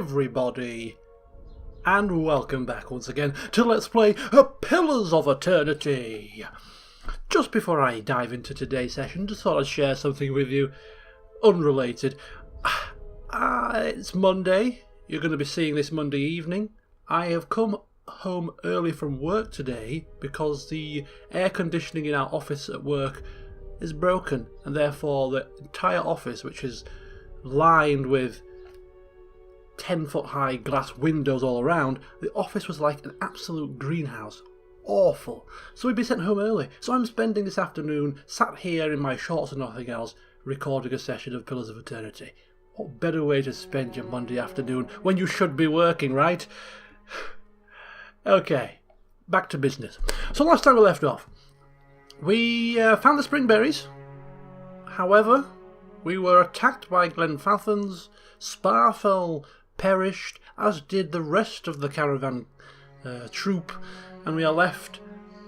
everybody, and welcome back once again to Let's Play Pillars of Eternity. Just before I dive into today's session, just thought I'd share something with you, unrelated. It's Monday. You're going to be seeing this Monday evening. I have come home early from work today because the air conditioning in our office at work is broken, and therefore the entire office, which is lined with 10-foot high glass windows all around, the office was like an absolute greenhouse. Awful. So we'd be sent home early. So I'm spending this afternoon sat here in my shorts and nothing else, recording a session of Pillars of Eternity. What better way to spend your Monday afternoon when you should be working, right? Okay, back to business. So last time we left off, we found the spring berries. However, we were attacked by Glenfathans. Sparfell perished, as did the rest of the caravan troop, and we are left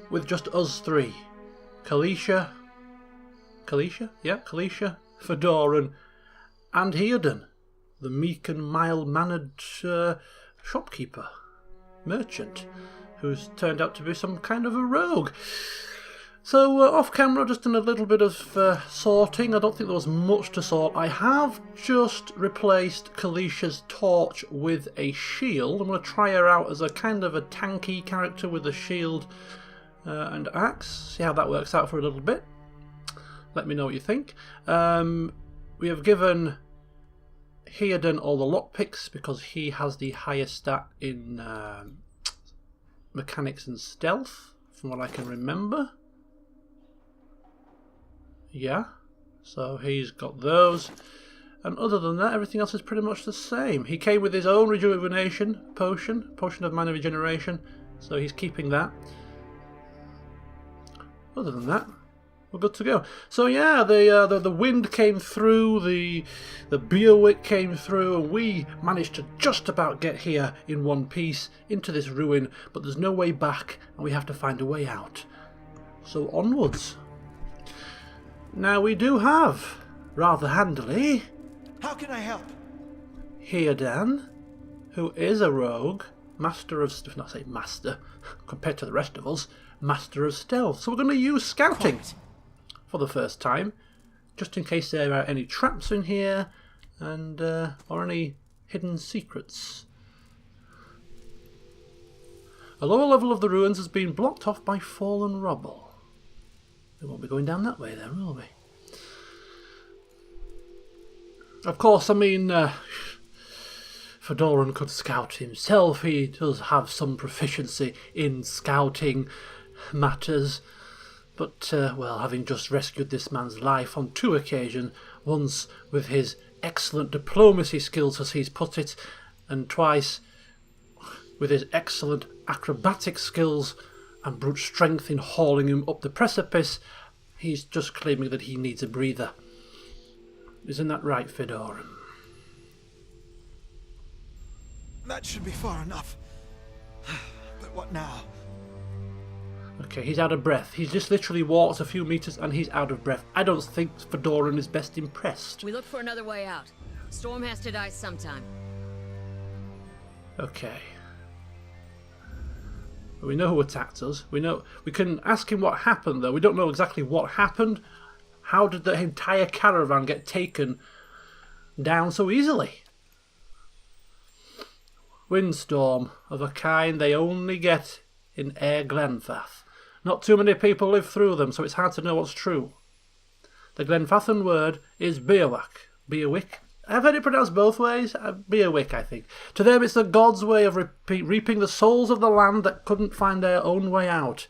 with just us three. Kalisha, Fedoran, and Heoden, the meek and mild-mannered shopkeeper, merchant, who's turned out to be some kind of a rogue. So off camera, just done a little bit of sorting. I don't think there was much to sort. I have just replaced Kalisha's torch with a shield. I'm going to try her out as a kind of a tanky character with a shield and axe. See how that works out for a little bit. Let me know what you think. We have given Heoden all the lockpicks because he has the highest stat in mechanics and stealth, from what I can remember. Yeah, so he's got those, and other than that, everything else is pretty much the same. He came with his own rejuvenation potion of mana regeneration, so he's keeping that. Other than that, we're good to go. So yeah, the wind came through, the Biawac came through, and we managed to just about get here in one piece into this ruin, but there's no way back, and we have to find a way out. So onwards. Now we do have, rather handily, how can I help? Heoden, who is a rogue, master of, if not say master, compared to the rest of us, master of stealth. So we're going to use scouting for the first time, just in case there are any traps in here, and or any hidden secrets. A lower level of the ruins has been blocked off by fallen rubble. We won't be going down that way then, will we? Of course, I mean, Fedoran could scout himself. He does have some proficiency in scouting matters. But, well, having just rescued this man's life on 2 occasions, once with his excellent diplomacy skills, as he's put it, and twice with his excellent acrobatic skills and brute strength in hauling him up the precipice, he's just claiming that he needs a breather. Isn't that right, Fedoran? That should be far enough. But what now? Okay, he's out of breath. He's just literally walked a few meters and he's out of breath. I don't think Fedoran is best impressed. We look for another way out. Storm has to die sometime. Okay. We know who attacked us. We know we can ask him what happened, though. We don't know exactly what happened. How did the entire caravan get taken down so easily? Windstorm of a kind they only get in Air Glenfath. Not too many people live through them, so it's hard to know what's true. The Glenfathan word is Biawac. Biawac? I've heard it pronounced both ways. Biawac, I think. To them, it's the gods' way of reaping the souls of the land that couldn't find their own way out.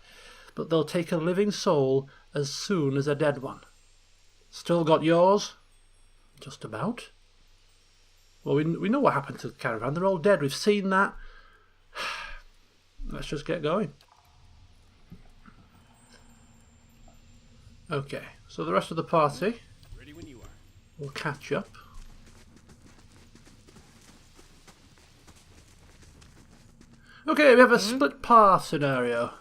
But they'll take a living soul as soon as a dead one. Still got yours? Just about. Well, we know what happened to the caravan. They're all dead. We've seen that. Let's just get going. Okay, so the rest of the party will catch up. Okay, we have a split path scenario.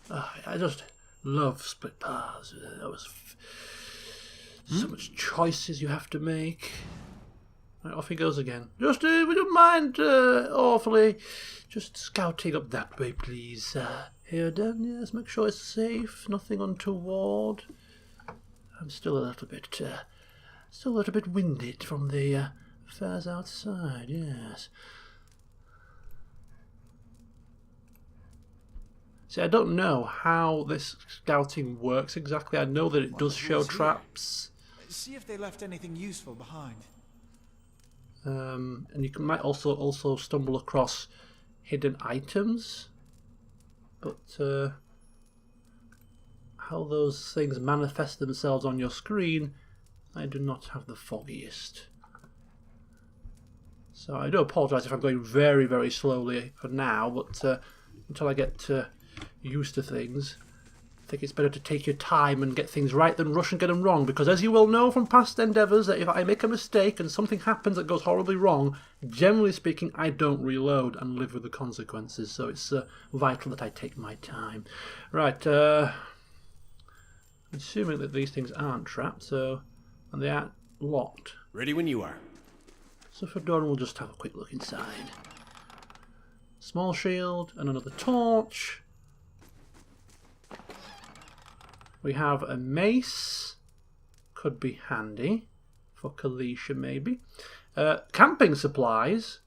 I just love split paths. That was so much choices you have to make. Right, off he goes again. Just, we don't mind, awfully. Just scouting up that way, please. Here, Dan, yes, make sure it's safe, nothing untoward. I'm still a little bit winded from the affairs outside, yes. See, I don't know how this scouting works exactly. I know that it does show traps. See if they left anything useful behind. And you might also stumble across hidden items, but how those things manifest themselves on your screen, I do not have the foggiest. So I do apologise if I'm going very, very slowly for now, but until I get used to things, I think it's better to take your time and get things right than rush and get them wrong, because as you will know from past endeavours, that if I make a mistake and something happens that goes horribly wrong, generally speaking, I don't reload and live with the consequences, so it's vital that I take my time. Right, assuming that these things aren't trapped, and they aren't locked. Ready when you are. So for Doran, we'll just have a quick look inside. Small shield and another torch. We have a mace, could be handy for Kalisha maybe. Camping supplies.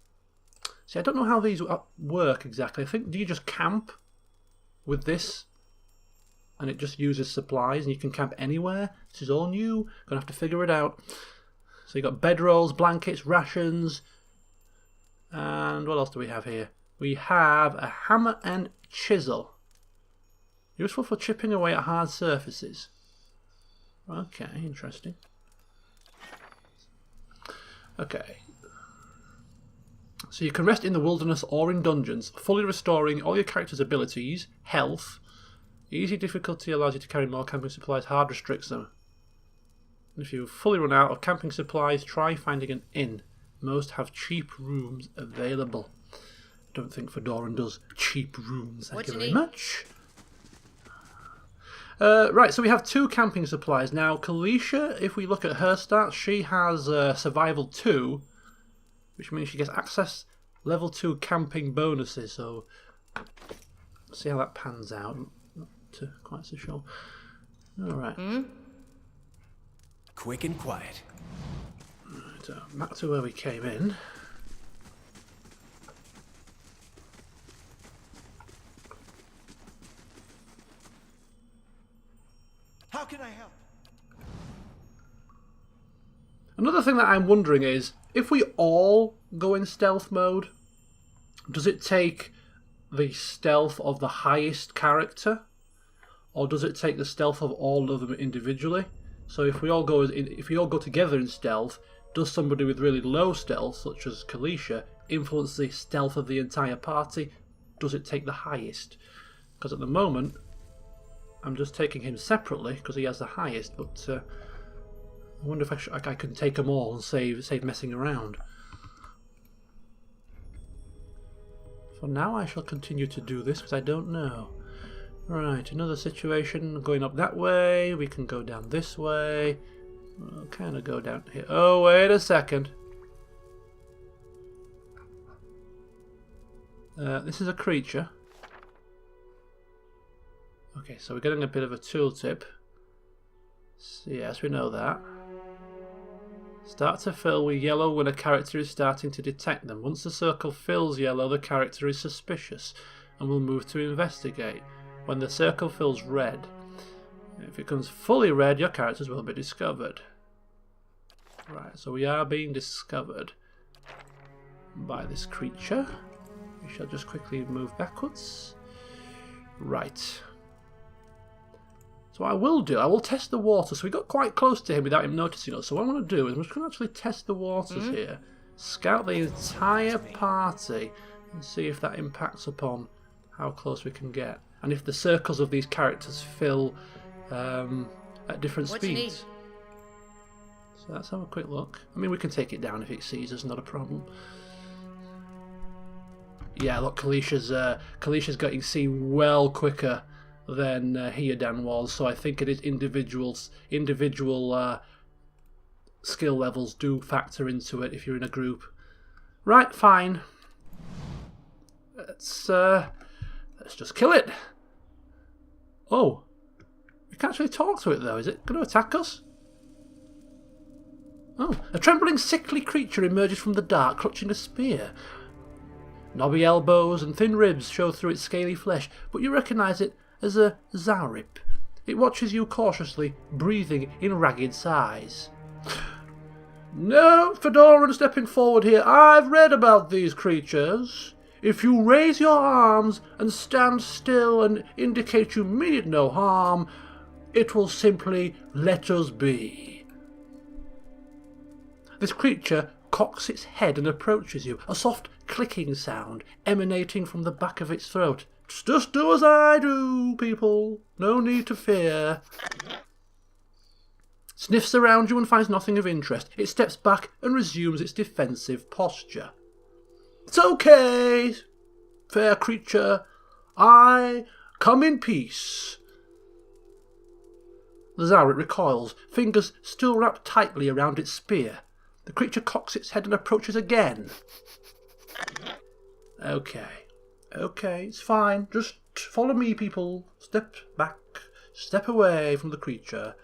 See, I don't know how these work exactly. I think, do you just camp with this and it just uses supplies and you can camp anywhere? This is all new, gonna have to figure it out. So you got bedrolls, blankets, rations, and what else do we have here? We have a hammer and chisel. Useful for chipping away at hard surfaces. Okay, interesting. Okay. So you can rest in the wilderness or in dungeons, fully restoring all your character's abilities, health. Easy difficulty allows you to carry more camping supplies, hard restricts them. If you fully run out of camping supplies, try finding an inn. Most have cheap rooms available. I don't think Fedoran does cheap rooms. Thank you very much. Right, so we have 2 camping supplies. Now, Kalisha, if we look at her stats, she has Survival 2, which means she gets access level 2 camping bonuses. So, see how that pans out. Not quite so sure. Alright. Quick and quiet. Right, so back to where we came in. How can I help? Another thing that I'm wondering is, if we all go in stealth mode, does it take the stealth of the highest character? Or does it take the stealth of all of them individually? So if we all go together in stealth, does somebody with really low stealth, such as Kalisha, influence the stealth of the entire party? Does it take the highest? Because at the moment, I'm just taking him separately because he has the highest, but I wonder if I can take them all and save messing around. For now, I shall continue to do this because I don't know. Right, another situation going up that way. We can go down this way. We'll kind of go down here. Oh, wait a second. This is a creature. Okay, so we're getting a bit of a tooltip. So yes, we know that. Start to fill with yellow when a character is starting to detect them. Once the circle fills yellow, the character is suspicious and will move to investigate. When the circle fills red, if it becomes fully red, your characters will be discovered. Right, so we are being discovered by this creature. We shall just quickly move backwards. Right. So what I will test the water. So we got quite close to him without him noticing us. So what I want to do is I'm just going to actually test the waters here. Scout the entire party and see if that impacts upon how close we can get. And if the circles of these characters fill at different speeds. So let's have a quick look. I mean, we can take it down if it sees us, not a problem. Yeah, look, Kalisha's getting seen well quicker than Hiodan was, so I think it is individual skill levels do factor into it if you're in a group. Right, fine. Let's just kill it. Oh, we can actually talk to it though. Is it going to attack us? Oh, a trembling, sickly creature emerges from the dark, clutching a spear. Knobby elbows and thin ribs show through its scaly flesh, but you recognise it as a Zaurip. It watches you cautiously, breathing in ragged sighs. No, Fedoran stepping forward here. I've read about these creatures. If you raise your arms and stand still and indicate you mean it no harm, it will simply let us be. This creature cocks its head and approaches you, a soft clicking sound emanating from the back of its throat. Just do as I do, people. No need to fear. Sniffs around you and finds nothing of interest. It steps back and resumes its defensive posture. It's okay, fair creature. I come in peace. The Zaurip recoils, fingers still wrapped tightly around its spear. The creature cocks its head and approaches again. Okay, it's fine. Just follow me, people. Step back, step away from the creature.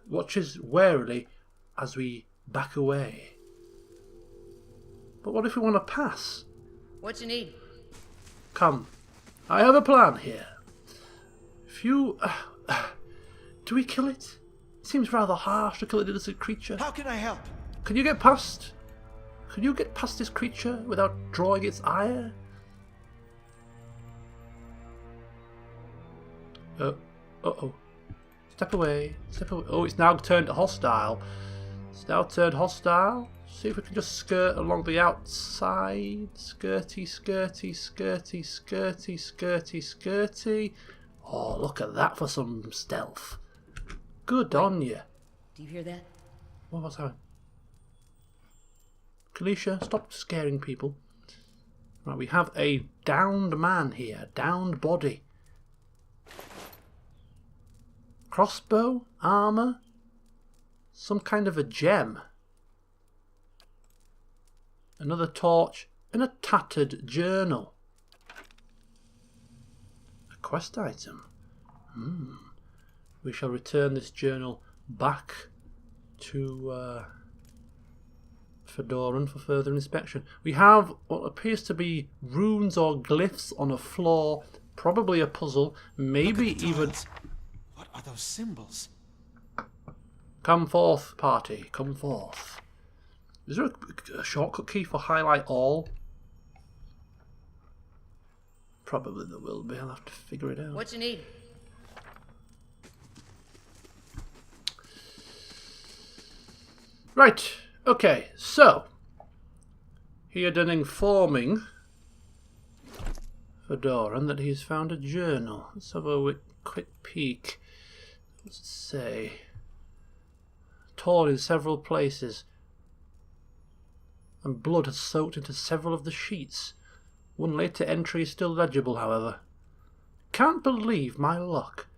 Watches warily as we back away. But what if we want to pass? What you need? Come, I have a plan here. If you... do we kill it? It seems rather harsh to kill an innocent creature. How can I help? Can you get past this creature without drawing its ire? Uh-oh. Step away. Oh, it's now turned hostile. See if we can just skirt along the outside. Skirty. Oh, look at that for some stealth. Good on you. Do you hear that? What was that? Kalisha, stop scaring people. Right, we have a downed man here. Downed body. Crossbow? Armour? Some kind of a gem. Another torch and a tattered journal. A quest item. We shall return this journal back to Fedoran for further inspection. We have what appears to be runes or glyphs on a floor. Probably a puzzle. Maybe even... What are those symbols? Come forth, party. Come forth. Is there a shortcut key for highlight all? Probably there will be. I'll have to figure it out. What you need? Right. Okay. So he had done informing Fedoran that he's found a journal. Let's have a quick peek. What's it say? Torn in several places, and blood has soaked into several of the sheets. One later entry is still legible, however. Can't believe my luck.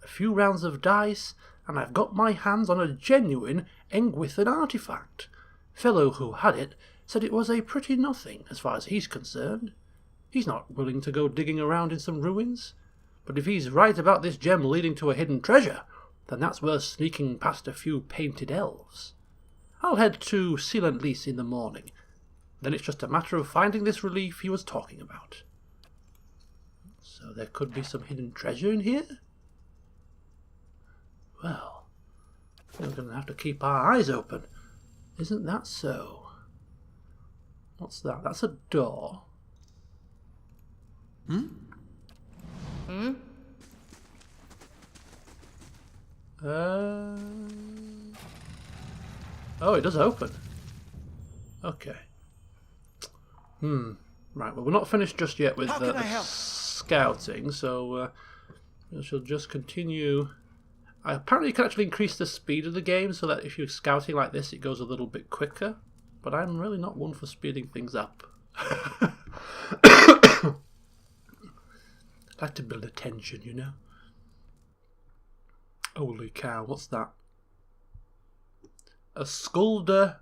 A few rounds of dice, and I've got my hands on a genuine Engwithan artifact. Fellow who had it said it was a pretty nothing, as far as he's concerned. He's not willing to go digging around in some ruins. But if he's right about this gem leading to a hidden treasure, then that's worth sneaking past a few painted elves. I'll head to Sealant Lease in the morning. Then it's just a matter of finding this relief he was talking about. So there could be some hidden treasure in here? Well, we're going to have to keep our eyes open. Isn't that so? What's that? That's a door. Oh, it does open. Okay. Right, well, we're not finished just yet with scouting, so we shall just continue. Apparently you can actually increase the speed of the game so that if you're scouting like this, it goes a little bit quicker. But I'm really not one for speeding things up. I like to build a tension, you know. Holy cow, what's that? A skulder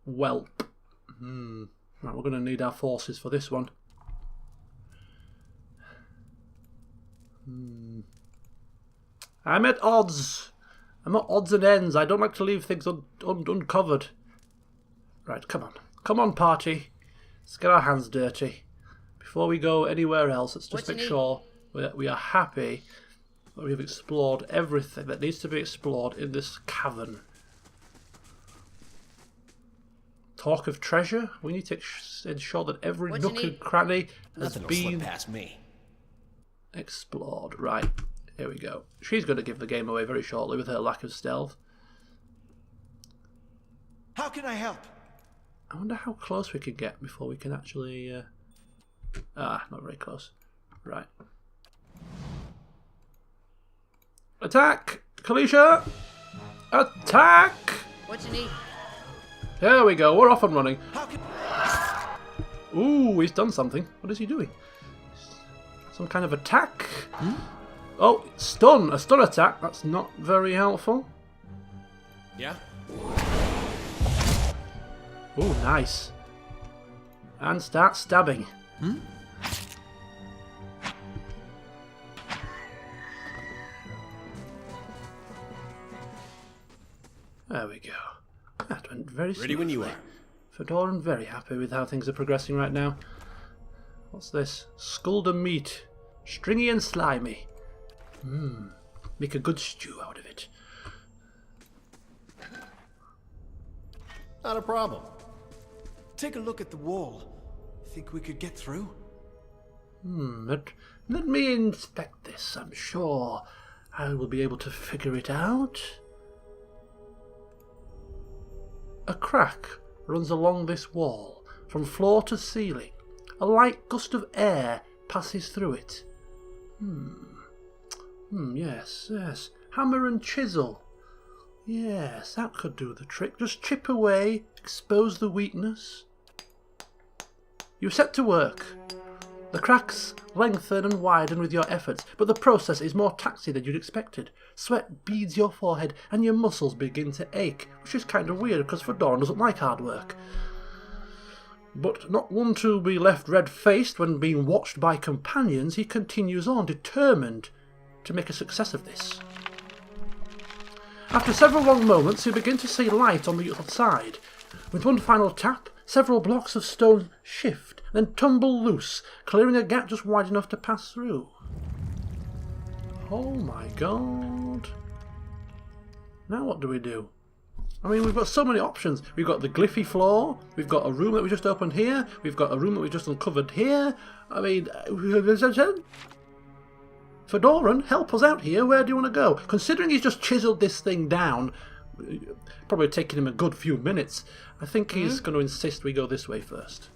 whelp. Right, we're going to need our forces for this one. I'm at odds. I'm at odds and ends. I don't like to leave things uncovered. Right, come on. Come on, party. Let's get our hands dirty. Before we go anywhere else, let's just make sure we are happy that we've explored everything that needs to be explored in this cavern. Talk of treasure. We need to ensure that every nook and cranny has been past me. Explored. Right, here we go. She's going to give the game away very shortly with her lack of stealth. How can I help? I wonder how close we can get before we can actually... not very close. Right. Attack! Kalisha! Attack! What you need? There we go, we're off and running. How can... Ooh, he's done something. What is he doing? Some kind of attack? Oh, stun! A stun attack. That's not very helpful. Yeah? Ooh, nice. And start stabbing. There we go. That went very smoothly. Ready when you are. Fedoran very happy with how things are progressing right now. What's this? Skulder meat. Stringy and slimy. Make a good stew out of it. Not a problem. Take a look at the wall. Think we could get through? Let me inspect this. I'm sure I will be able to figure it out. A crack runs along this wall, from floor to ceiling. A light gust of air passes through it. Yes. Hammer and chisel. Yes, that could do the trick. Just chip away, expose the weakness. You set to work. The cracks lengthen and widen with your efforts, but the process is more taxing than you'd expected. Sweat beads your forehead and your muscles begin to ache, which is kind of weird because Fedoran doesn't like hard work. But not one to be left red-faced when being watched by companions, he continues on, determined to make a success of this. After several long moments, you begin to see light on the other side. With one final tap, several blocks of stone shift, then tumble loose, clearing a gap just wide enough to pass through. Oh my god. Now what do we do? I mean, we've got so many options. We've got the glyphy floor, we've got a room that we just opened here, we've got a room that we just uncovered here. I mean, Fedoran, help us out here. Where do you want to go? Considering he's just chiseled this thing down, probably taking him a good few minutes, I think he's going to insist we go this way first.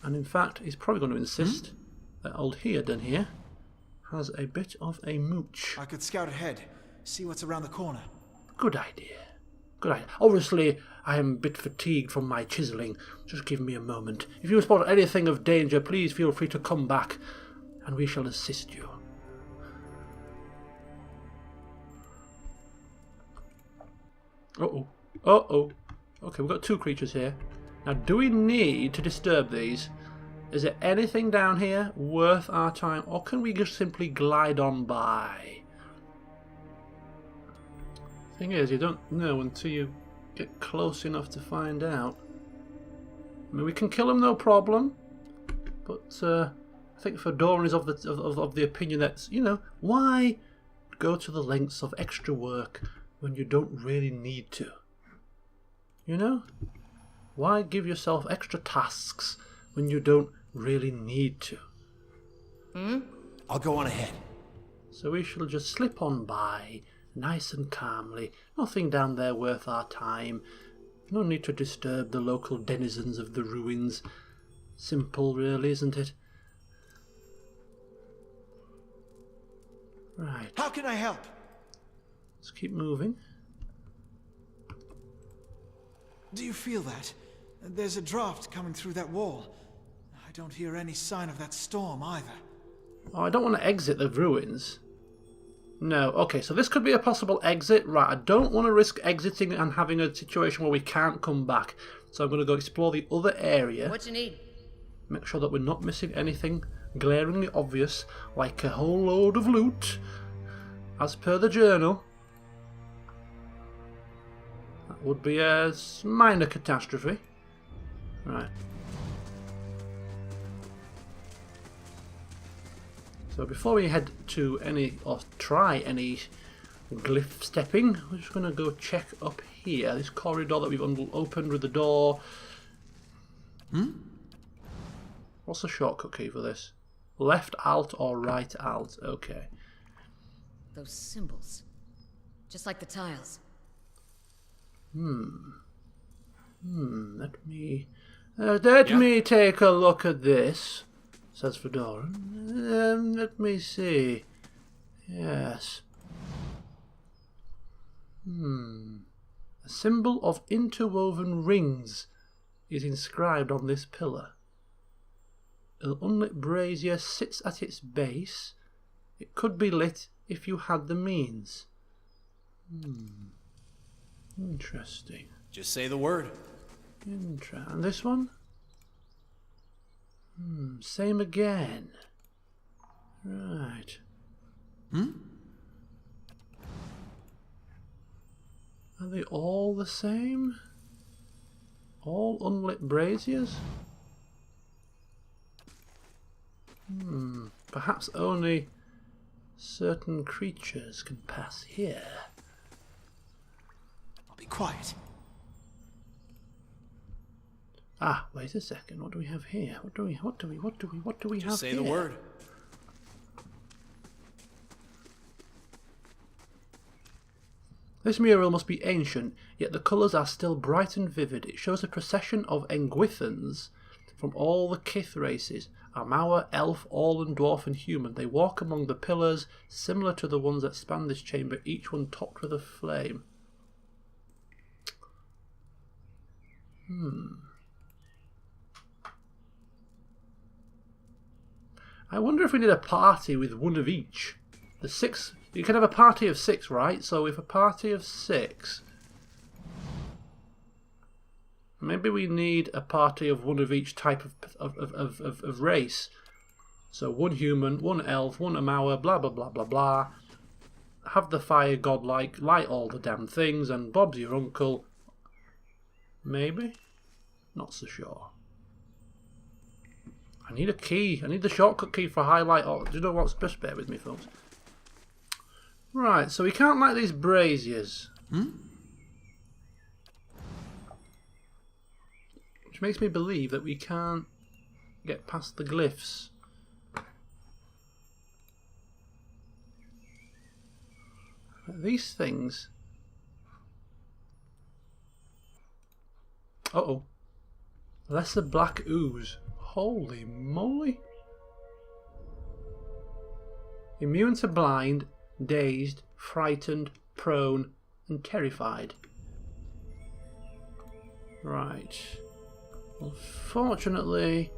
And in fact, he's probably going to insist that old Heoden here has a bit of a mooch. I could scout ahead, see what's around the corner. Good idea. Good idea. Obviously, I am a bit fatigued from my chiselling. Just give me a moment. If you spot anything of danger, please feel free to come back, and we shall assist you. Uh-oh. Uh-oh. Okay, we've got two creatures here. Now, do we need to disturb these? Is there anything down here worth our time, or can we just simply glide on by? Thing is, you don't know until you get close enough to find out. I mean, we can kill them, no problem. But I think Fedoran is of the opinion that, you know, why go to the lengths of extra work when you don't really need to? You know? Why give yourself extra tasks when you don't really need to? I'll go on ahead. So we shall just slip on by, nice and calmly. Nothing down there worth our time. No need to disturb the local denizens of the ruins. Simple, really, isn't it? Right. How can I help? Let's keep moving. Do you feel that? There's a draft coming through that wall. I don't hear any sign of that storm either. Oh, I don't want to exit the ruins. No. Okay, so this could be a possible exit. Right, I don't want to risk exiting and having a situation where we can't come back. So I'm going to go explore the other area. What you need? Make sure that we're not missing anything glaringly obvious, like a whole load of loot, as per the journal. That would be a minor catastrophe. Right. So before we head to any, or try any glyph stepping, we're just going to go check up here. This corridor that we've opened with the door. What's the shortcut key for this? Left alt or right alt? Okay. Those symbols. Just like the tiles. Let me take a look at this, says Fedora. Let me see. Yes. A symbol of interwoven rings is inscribed on this pillar. An unlit brazier sits at its base. It could be lit if you had the means. Interesting. Just say the word. And this one? Same again. Right. Are they all the same? All unlit braziers? Perhaps only certain creatures can pass here. I'll be quiet. Ah, wait a second. What do we have here? What do we have Just here? say the word. This mural must be ancient, yet the colours are still bright and vivid. It shows a procession of Engwithans from all the Kith races, Amaur, Elf, Orlan, Dwarf and Human. They walk among the pillars, similar to the ones that span this chamber, each one topped with a flame. I wonder if we need a party with one of each. The 6... You can have a party of 6, right? So if a party of 6... Maybe we need a party of one of each type of race. So one human, one elf, one Amaur, blah blah blah blah blah. Have the fire godlike, light all the damn things, and Bob's your uncle. Maybe? Not so sure. I need a key. I need the shortcut key for highlight. Oh, do you know what's... Just bear with me, folks. Right, so we can't light these braziers. Which makes me believe that we can't get past the glyphs. These things... Uh-oh. Lesser black ooze. Holy moly. Immune to blind, dazed, frightened, prone, and terrified. Right. Unfortunately,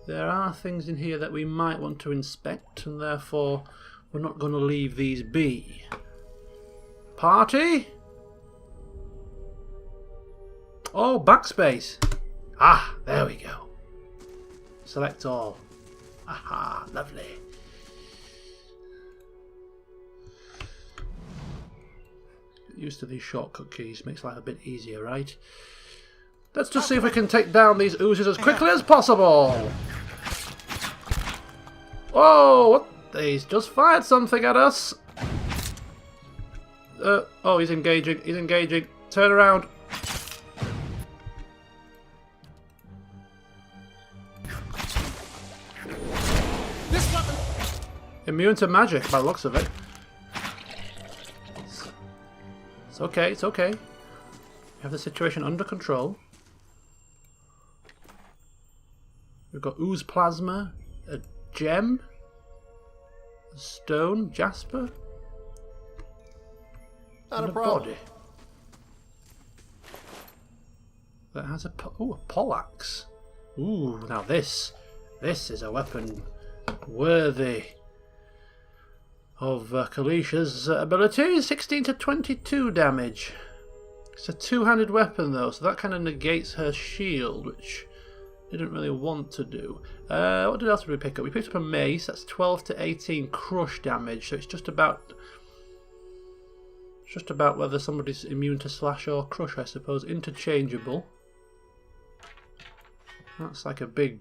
there are things in here that we might want to inspect, and therefore we're not going to leave these be. Party? Oh, backspace. Ah, there we go. Select all. Aha, lovely. Get used to these shortcut keys, makes life a bit easier, right? Let's just see if we can take down these oozes as quickly as possible. Whoa, what? He's just fired something at us. Oh, he's engaging. He's engaging. Turn around. This weapon. Immune to magic, by the looks of it. It's okay. It's okay. We have the situation under control. We've got ooze plasma, a gem, a stone, jasper, Not and a problem. body. That has a poleaxe. Ooh, now this is a weapon worthy of Kalish's ability. 16 to 22 damage. It's a two-handed weapon though, so that kind of negates her shield, which I didn't really want to do. What else did we pick up? We picked up a mace. That's 12 to 18 crush damage, so it's just about whether somebody's immune to slash or crush, I suppose. Interchangeable. That's like a big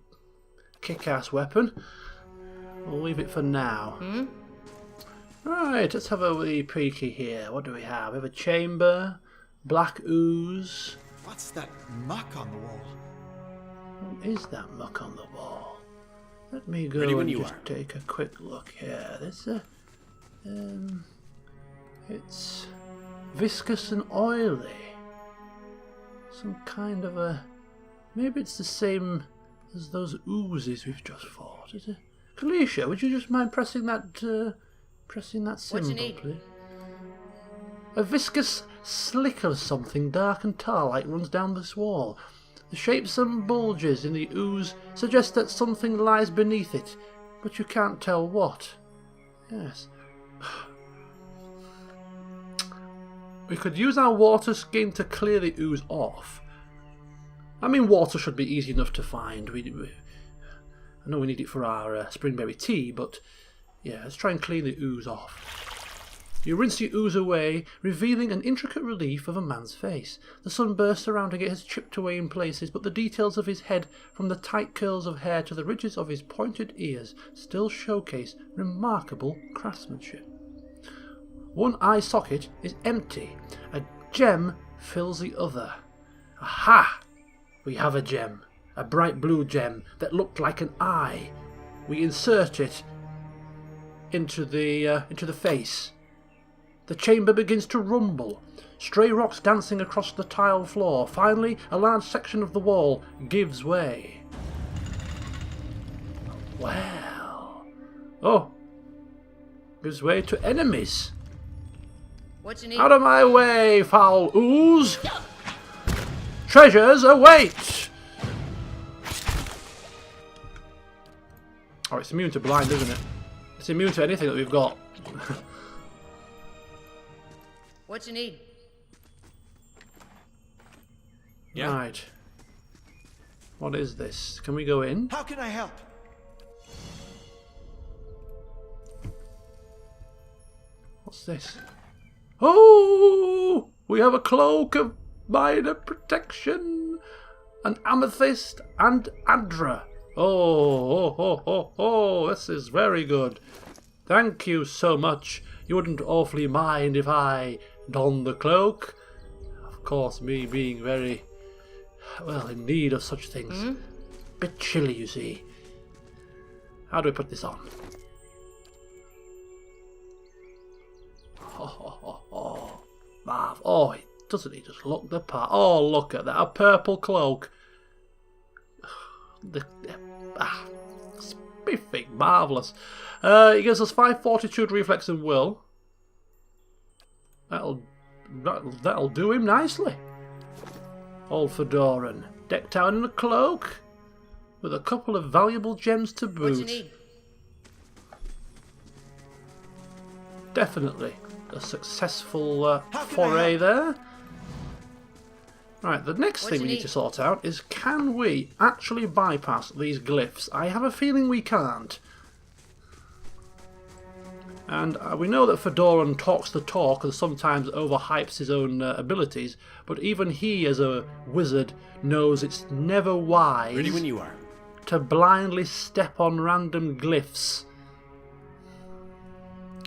kick-ass weapon. We'll leave it for now. Right, let's have a wee peeky here. What do we have? We have a chamber, black ooze. What's that muck on the wall? What is that muck on the wall? Let me go Ready when and you just are. take a quick look here. There's a... it's viscous and oily. Some kind of a... Maybe it's the same as those oozes we've just fought. Is it? Kalisha, would you just mind pressing that symbol, need? please? A viscous slick of something dark and tar-like runs down this wall. The shapes and bulges in the ooze suggest that something lies beneath it, but you can't tell what. Yes. We could use our water skin to clear the ooze off. I mean, water should be easy enough to find. I know we need it for our springberry tea, but yeah, let's try and clean the ooze off. You rinse the ooze away, revealing an intricate relief of a man's face. The sunburst surrounding it has chipped away in places, but the details of his head, from the tight curls of hair to the ridges of his pointed ears, still showcase remarkable craftsmanship. One eye socket is empty. A gem fills the other. Aha! We have a gem. A bright blue gem that looked like an eye. We insert it into the face. The chamber begins to rumble. Stray rocks dancing across the tile floor. Finally, a large section of the wall gives way. Well. Oh. Gives way to enemies. What you need? Out of my way, foul ooze! Treasures await! Oh, it's immune to blind, isn't it? It's immune to anything that we've got. What you need? Yeah. Right. What is this? Can we go in? How can I help? What's this? Oh! We have a cloak of minor protection, an amethyst, and Adra. Oh, this is very good. Thank you so much. You wouldn't awfully mind if I don the cloak? Of course, me being very, well, in need of such things. Bit chilly, you see. How do I put this on? Marv. Oh, doesn't he just look the part? Oh, look at that. A purple cloak. Spiffing. Marvellous. He gives us 5 fortitude, reflex and will. That'll do him nicely. Old Fedoran. Decked out in a cloak. With a couple of valuable gems to boot. What you need? Definitely a successful foray there. Right, the next What thing you we need need? to sort out is, can we actually bypass these glyphs? I have a feeling we can't. And we know that Fedoran talks the talk and sometimes overhypes his own abilities, but even he, as a wizard, knows it's never wise Ready when you are. to blindly step on random glyphs.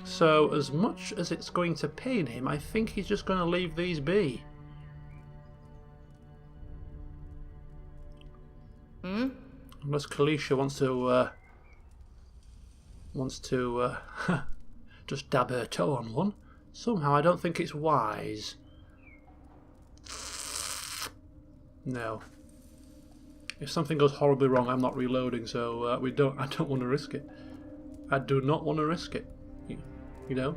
So, as much as it's going to pain him, I think he's just going to leave these be. Unless Kalisha wants to just dab her toe on one. Somehow I don't think it's wise. No. If something goes horribly wrong, I'm not reloading, so I don't want to risk it. I do not want to risk it. You know?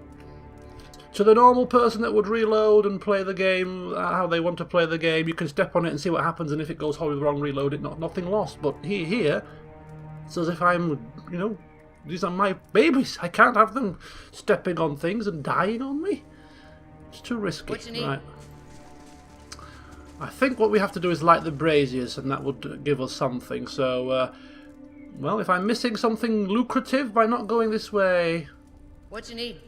To the normal person that would reload and play the game how they want to play the game, you can step on it and see what happens, and if it goes horribly wrong, reload it, nothing lost. But here, it's as if I'm, These are my babies. I can't have them stepping on things and dying on me. It's too risky. What you need? Right. I think what we have to do is light the braziers, and that would give us something. So, well, if I'm missing something lucrative by not going this way, What you need?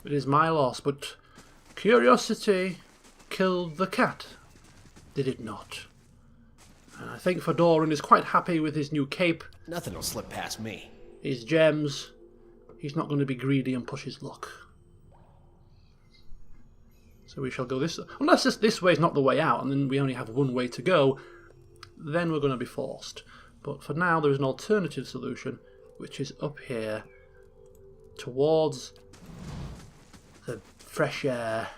it is my loss. But curiosity killed the cat, did it not? And I think Fedoran is quite happy with his new cape, Nothing will slip past me. his gems. He's not going to be greedy and push his luck. So we shall go this... Unless this way is not the way out, and then we only have one way to go, then we're going to be forced. But for now, there is an alternative solution, which is up here, towards the fresh air.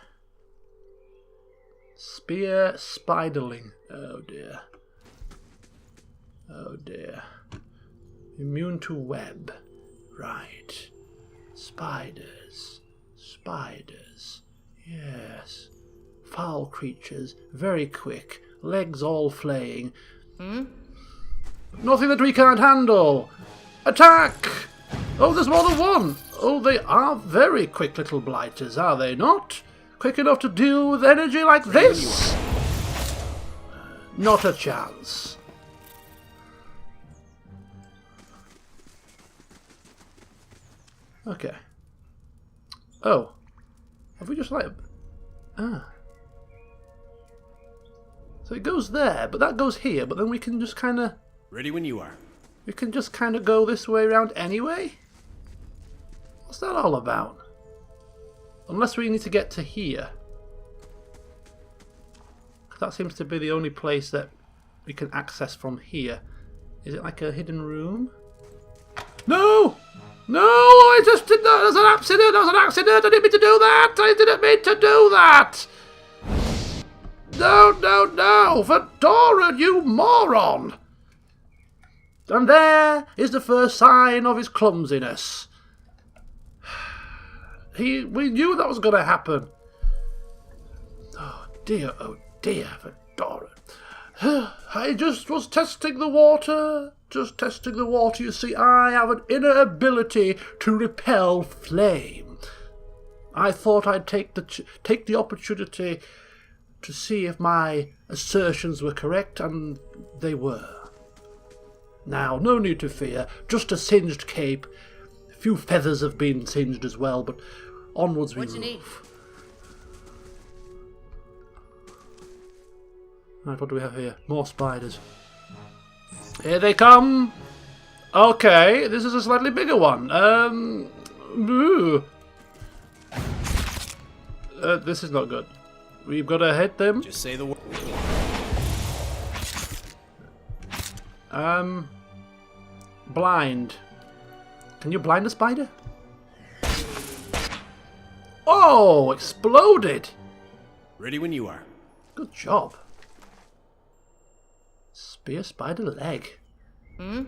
Spear spiderling. Oh dear. Oh dear. Immune to web. Right. Spiders. Spiders. Yes. Foul creatures. Very quick. Legs all flaying. Nothing that we can't handle. Attack! Oh, there's more than one. Oh, they are very quick little blighters, are they not? Quick enough to deal with energy like this? Not a chance. Okay. Oh. Have we just like... Ah. So it goes there, but that goes here, but then we can just kind of... Ready when you are. We can just kind of go this way around anyway? What's that all about? Unless we need to get to here. That seems to be the only place that we can access from here. Is it like a hidden room? No! No! I just did that! That was an accident! That was an accident! I didn't mean to do that! I didn't mean to do that! No, no, no! Fedoran, you moron! And there is the first sign of his clumsiness. We knew that was going to happen. Oh dear, Fedoran. I just was testing the water. Just testing the water. You see, I have an inner ability to repel flame. I thought I'd take the opportunity to see if my assertions were correct, and they were. Now, no need to fear. Just a singed cape. A few feathers have been singed as well, but onwards we What you need? move. Right, what do we have here? More spiders. Here they come! Okay, this is a slightly bigger one. This is not good. We've got to hit them. Just say the word. Blind. Can you blind a spider? Oh, exploded! Ready when you are. Good job. Spear spider leg. Is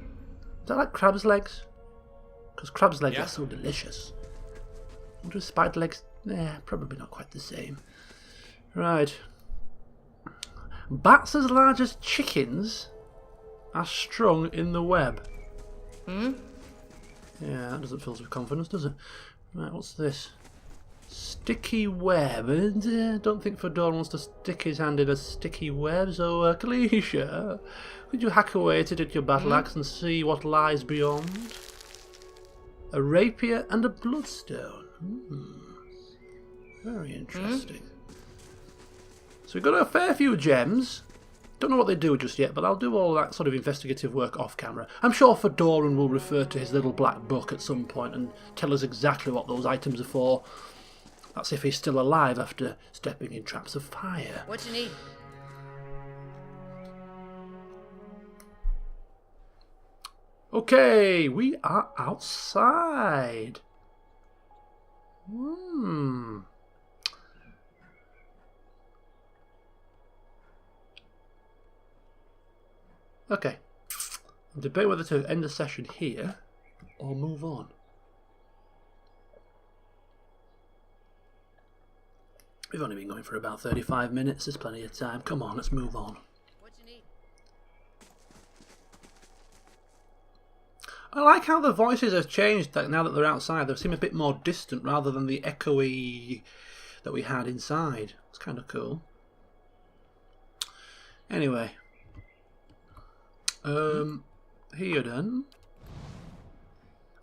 that like crab's legs? Because crab's legs Yeah. are so delicious. I wonder if spider legs... probably not quite the same. Right. Bats as large as chickens are strung in the web. Yeah, that doesn't fill us with confidence, does it? Right, what's this? Sticky web. And don't think Fedoran wants to stick his hand in a sticky web, so Kalisha, could you hack away at it at your battle axe and see what lies beyond? A rapier and a bloodstone. Very interesting. So we've got a fair few gems. Don't know what they do just yet, but I'll do all that sort of investigative work off camera. I'm sure Fedoran will refer to his little black book at some point and tell us exactly what those items are for. That's if he's still alive after stepping in traps of fire. What you need? Okay, we are outside. Okay. I'll debate whether to end the session here or move on. We've only been going for about 35 minutes. There's plenty of time. Come on, let's move on. What you need? I like how the voices have changed now that they're outside. They seem a bit more distant rather than the echoey that we had inside. It's kind of cool. Anyway. Here then.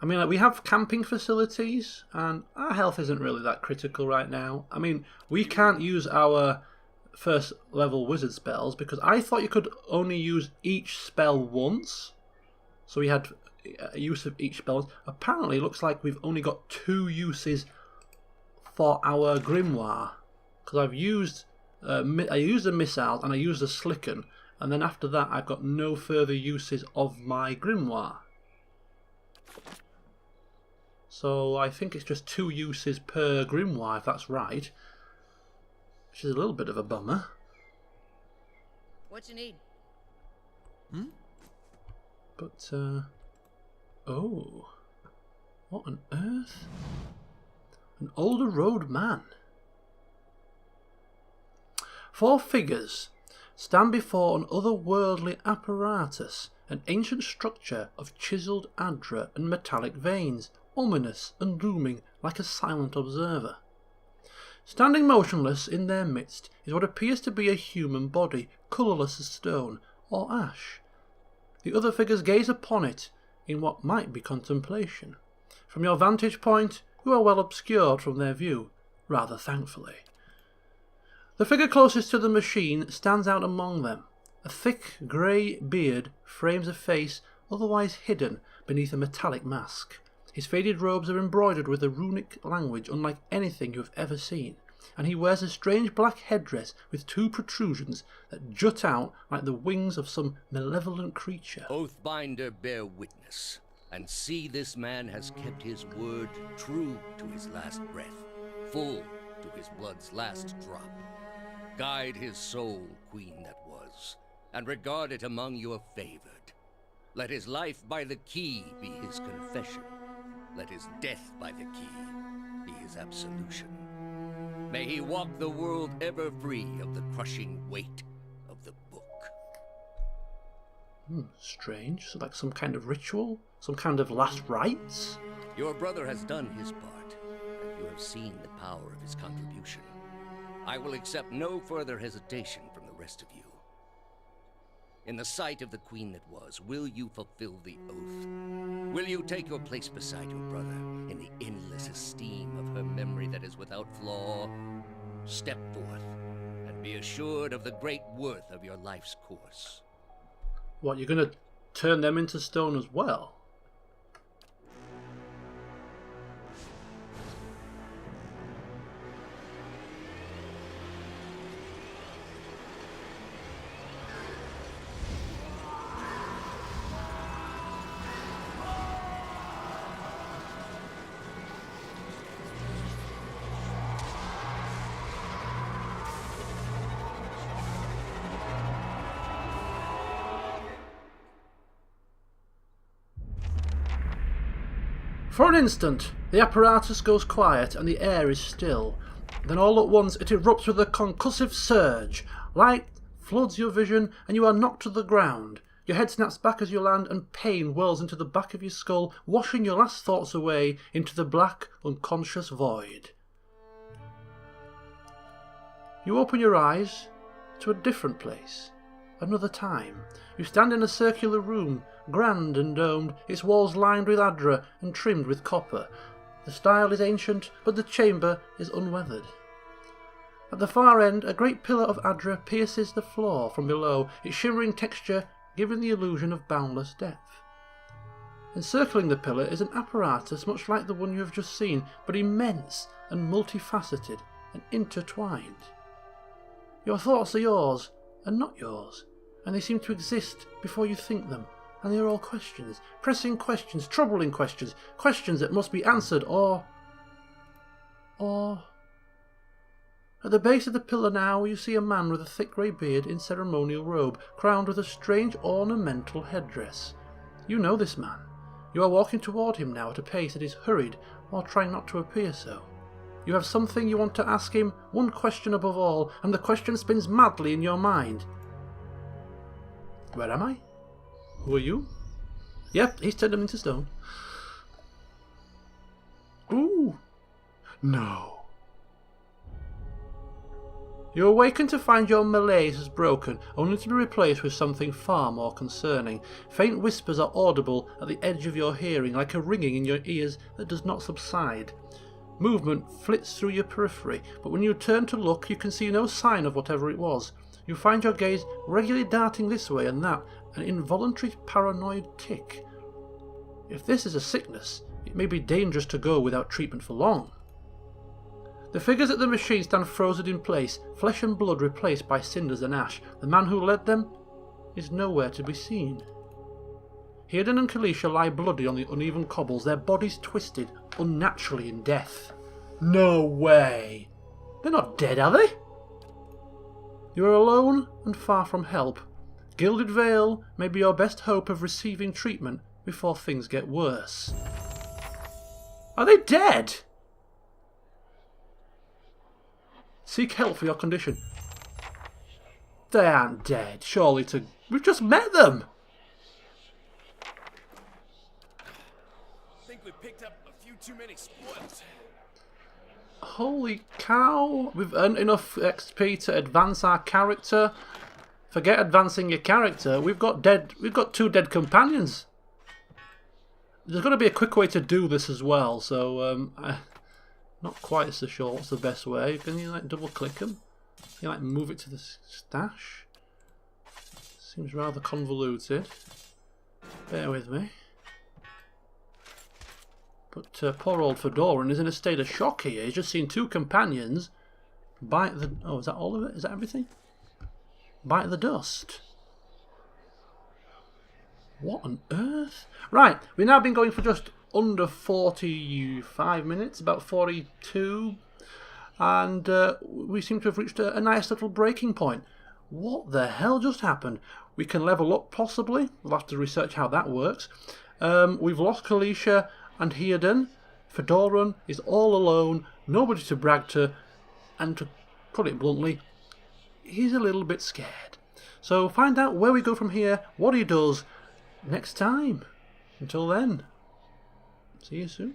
I mean, like, we have camping facilities, and our health isn't really that critical right now. I mean, we can't use our first level wizard spells because I thought you could only use each spell once. So we had a use of each spell. Apparently, it looks like we've only got 2 uses for our grimoire. Because I used the missile and I used the slicken, and then after that I've got no further uses of my grimoire. So I think it's just 2 uses per grimoire, if that's right. Which is a little bit of a bummer. What you need? But, oh. What on earth? An older road man. 4 figures stand before an otherworldly apparatus, an ancient structure of chiselled adra and metallic veins, ominous and looming like a silent observer. Standing motionless in their midst is what appears to be a human body, colourless as stone or ash. The other figures gaze upon it in what might be contemplation. From your vantage point, you are well obscured from their view, rather thankfully. The figure closest to the machine stands out among them. A thick grey beard frames a face otherwise hidden beneath a metallic mask. His faded robes are embroidered with a runic language unlike anything you have ever seen, and he wears a strange black headdress with 2 protrusions that jut out like the wings of some malevolent creature. Oathbinder, bear witness, and see this man has kept his word true to his last breath, full to his blood's last drop. Guide his soul, queen that was, and regard it among your favored. Let his life by the key be his confession. Let his death by the key be his absolution. May he walk the world ever free of the crushing weight of the book. Strange. So like some kind of ritual? Some kind of last rites? Your brother has done his part, and you have seen the power of his contribution. I will accept no further hesitation from the rest of you. In the sight of the queen that was, will you fulfill the oath? Will you take your place beside your brother in the endless esteem of her memory that is without flaw? Step forth and be assured of the great worth of your life's course. What, you're going to turn them into stone as well? For an instant, the apparatus goes quiet and the air is still. Then all at once it erupts with a concussive surge. Light floods your vision and you are knocked to the ground. Your head snaps back as you land and pain whirls into the back of your skull, washing your last thoughts away into the black, unconscious void. You open your eyes to a different place. Another time. You stand in a circular room, grand and domed, its walls lined with adra and trimmed with copper. The style is ancient, but the chamber is unweathered. At the far end, a great pillar of adra pierces the floor from below, its shimmering texture giving the illusion of boundless depth. Encircling the pillar is an apparatus much like the one you have just seen, but immense and multifaceted and intertwined. Your thoughts are yours, and not yours, and they seem to exist before you think them, and they are all questions, pressing questions, troubling questions, questions that must be answered, or... At the base of the pillar now you see a man with a thick grey beard in ceremonial robe, crowned with a strange ornamental headdress. You know this man. You are walking toward him now at a pace that is hurried, while trying not to appear so. You have something you want to ask him, one question above all, and the question spins madly in your mind. Where am I? Who are you? Yep, he's turned them into stone. Ooh. No. You awaken to find your malaise has broken, only to be replaced with something far more concerning. Faint whispers are audible at the edge of your hearing, like a ringing in your ears that does not subside. Movement flits through your periphery, but when you turn to look, you can see no sign of whatever it was. You find your gaze regularly darting this way and that, an involuntary paranoid tick. If this is a sickness, it may be dangerous to go without treatment for long. The figures at the machine stand frozen in place, flesh and blood replaced by cinders and ash. The man who led them is nowhere to be seen. Hayden and Kalisha lie bloody on the uneven cobbles, their bodies twisted unnaturally in death. No way! They're not dead, are they? You are alone and far from help. Gilded Vale may be your best hope of receiving treatment before things get worse. Are they dead? Seek help for your condition. They aren't dead, surely we've just met them! I think we picked up a few too many spoils. Holy cow! We've earned enough XP to advance our character. Forget advancing your character. We've got 2 dead companions. There's got to be a quick way to do this as well, so not quite so sure what's the best way. Can you like double click them? Can you like move it to the stash? Seems rather convoluted. Bear with me. But poor old Fedoran is in a state of shock here. He's just seen 2 companions bite the... Oh, is that all of it? Is that everything? Bite the dust. What on earth? Right, we've now been going for just under 45 minutes, about 42. And we seem to have reached a nice little breaking point. What the hell just happened? We can level up, possibly. We'll have to research how that works. We've lost Kalisha and Hayden. Fedoran is all alone, nobody to brag to, and to put it bluntly, he's a little bit scared. So find out where we go from here, what he does, next time. Until then, see you soon.